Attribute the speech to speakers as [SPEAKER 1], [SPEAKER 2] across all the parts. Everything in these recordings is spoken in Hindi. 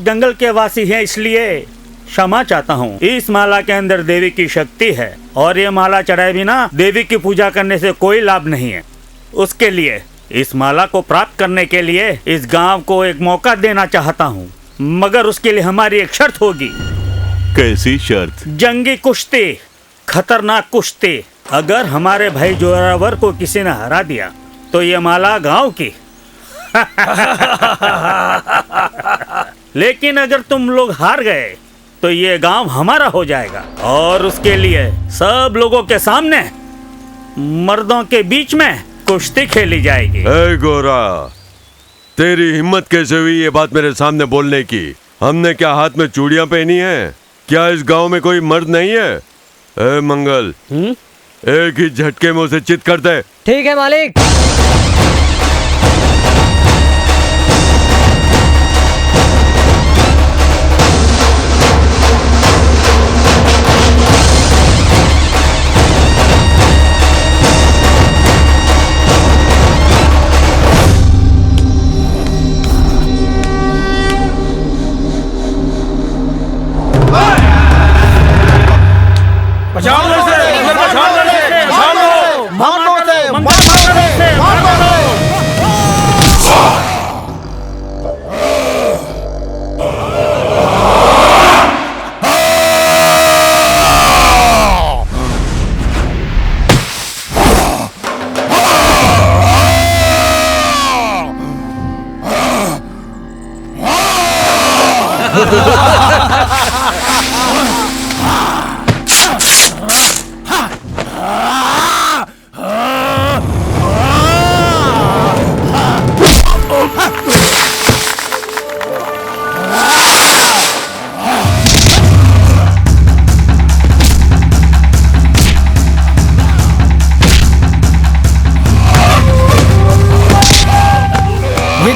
[SPEAKER 1] जंगल के वासी हैं, इसलिए क्षमा चाहता हूँ। इस माला के अंदर देवी की शक्ति है और ये माला चढ़ाए बिना देवी की पूजा करने से कोई लाभ नहीं है। उसके लिए इस माला को प्राप्त करने के लिए इस गांव को एक मौका देना चाहता हूँ, मगर उसके लिए हमारी एक शर्त होगी।
[SPEAKER 2] कैसी शर्त?
[SPEAKER 1] जंगी कुश्ती, खतरनाक कुश्ती। अगर हमारे भाई जोरावर को किसी ने हरा दिया तो ये माला गांव की। लेकिन अगर तुम लोग हार गए तो ये गांव हमारा हो जाएगा और उसके लिए सब लोगों के सामने मर्दों के बीच में कुश्ती खेली जाएगी।
[SPEAKER 3] ए गोरा, तेरी हिम्मत कैसे हुई ये बात मेरे सामने बोलने की? हमने क्या हाथ में चूड़ियां पहनी हैं? क्या इस गांव में कोई मर्द नहीं है? ए मंगल, एक ही झटके में उसे चित कर दे।
[SPEAKER 4] ठीक है मालिक।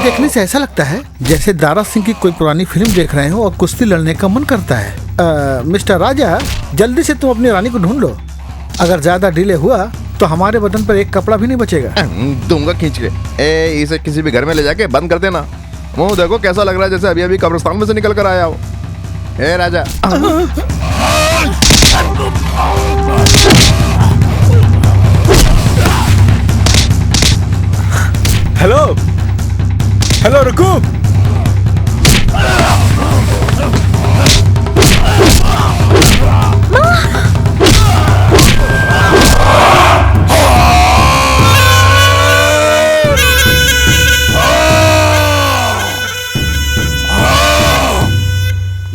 [SPEAKER 5] देखने से ऐसा लगता है जैसे दारा सिंह की कोई पुरानी फिल्म देख रहे हो और कुश्ती लड़ने का मन करता है। मिस्टर राजा, जल्दी से तुम अपनी रानी को ढूंढ लो। अगर ज्यादा डिले हुआ तो हमारे बदन पर एक कपड़ा भी नहीं बचेगा।
[SPEAKER 6] दूंगा खींच के। इसे किसी भी घर में ले जाके बंद कर देना। मुंह देखो कैसा लग रहा है जैसे अभी अभी कब्रिस्तान में से निकल कर आया हो। ए राजा।
[SPEAKER 7] हेलो हेलो, रुको।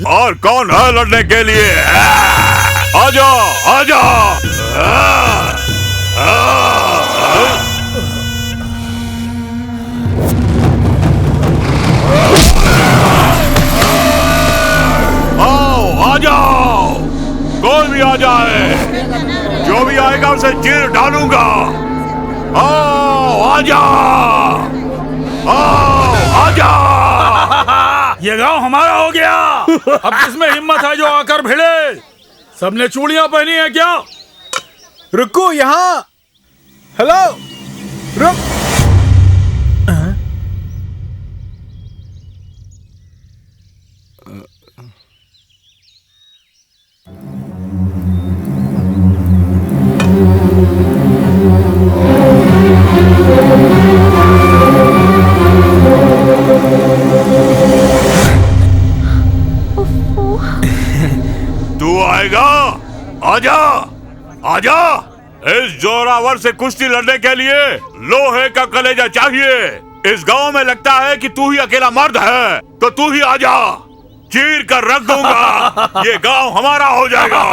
[SPEAKER 3] और कौन है लड़ने के लिए? आजा, आजा। आ जाओ, कोई भी आ जाए, जो भी आएगा उसे चीर डालूंगा। आओ, आजा, आओ, आजा।
[SPEAKER 7] ये गांव हमारा हो गया। अब किसमें हिम्मत है जो आकर भिड़े? सबने चूड़ियां पहनी है क्या? रुको यहाँ। हेलो, रुक।
[SPEAKER 3] तू आएगा? आजा, आजा। इस जोरावर से कुश्ती लड़ने के लिए लोहे का कलेजा चाहिए। इस गांव में लगता है कि तू ही अकेला मर्द है, तो तू ही आजा, चीर कर रख दूंगा। ये गांव हमारा हो जाएगा।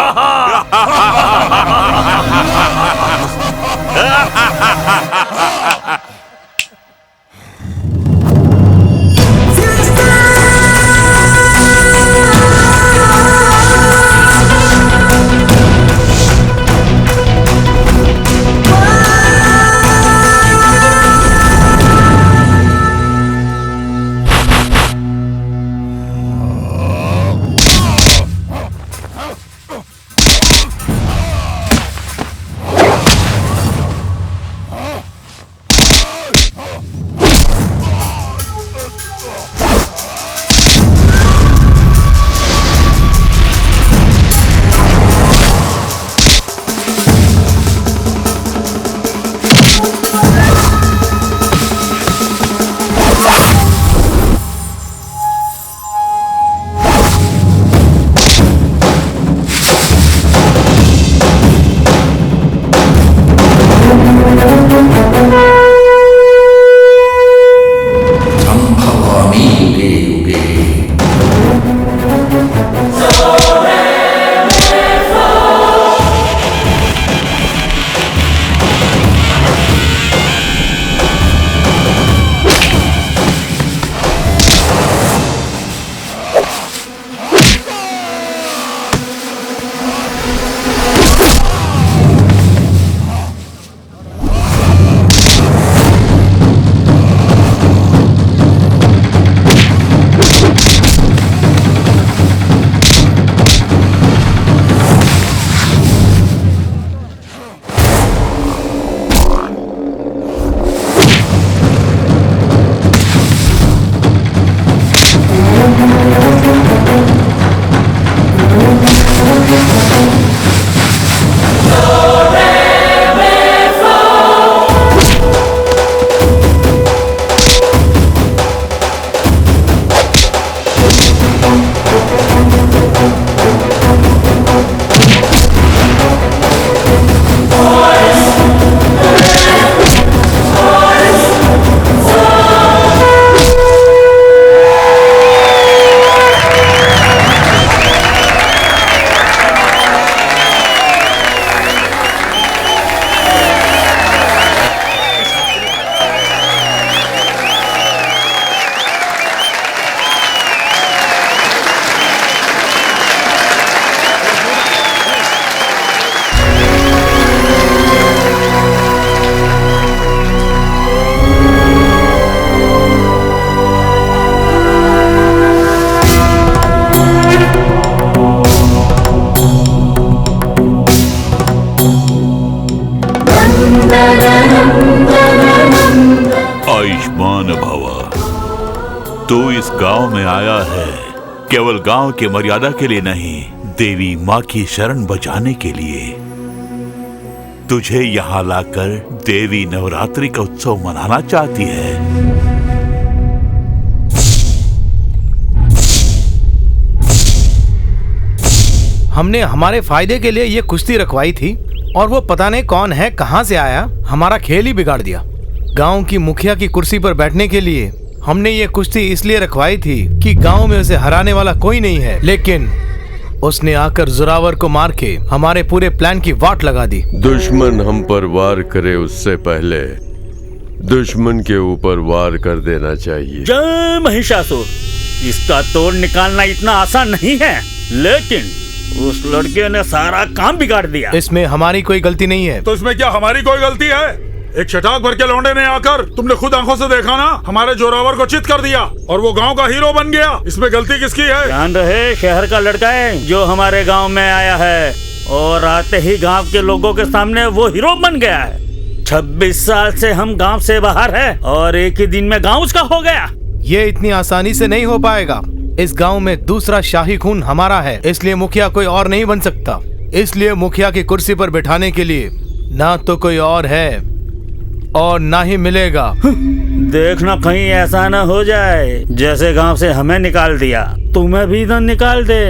[SPEAKER 3] गांव में आया है केवल गांव की मर्यादा के लिए नहीं, देवी माँ की शरण बचाने के लिए। तुझे यहाँ लाकर देवी नवरात्रि का उत्सव मनाना चाहती है।
[SPEAKER 4] हमने हमारे फायदे के लिए ये कुश्ती रखवाई थी और वो पता नहीं कौन है, कहां से आया, हमारा खेल ही बिगाड़ दिया। गांव की मुखिया की कुर्सी पर बैठने के लिए हमने ये कुश्ती इसलिए रखवाई थी कि गांव में उसे हराने वाला कोई नहीं है, लेकिन उसने आकर जोरावर को मार के हमारे पूरे प्लान की वाट लगा दी।
[SPEAKER 8] दुश्मन हम पर वार करे उससे पहले दुश्मन के ऊपर वार कर देना चाहिए।
[SPEAKER 1] जय महिषासुर। इसका तोड़ निकालना इतना आसान नहीं है, लेकिन उस लड़के ने सारा काम बिगाड़ दिया।
[SPEAKER 4] इसमें हमारी कोई गलती नहीं है।
[SPEAKER 7] तो इसमें क्या हमारी कोई गलती है? एक छटाक भर के लौंडे ने आकर, तुमने खुद आंखों से देखा ना, हमारे जोरावर को चित कर दिया और वो गांव का हीरो बन गया। इसमें गलती किसकी है?
[SPEAKER 1] ध्यान रहे, शहर का लड़का है जो हमारे गांव में आया है और आते ही गांव के लोगों के सामने वो हीरो बन गया है। 26 साल से हम गांव से बाहर है और एक ही दिन में गांव उसका हो गया।
[SPEAKER 4] ये इतनी आसानी से नहीं हो पाएगा। इस गांव में दूसरा शाही खून हमारा है, इसलिए मुखिया कोई और नहीं बन सकता। इसलिए मुखिया की कुर्सी पर बैठाने के लिए ना तो कोई और है और ना ही मिलेगा।
[SPEAKER 1] देखना कहीं ऐसा ना हो जाए जैसे गांव से हमें निकाल दिया, तुम्हें भी इधर निकाल दे।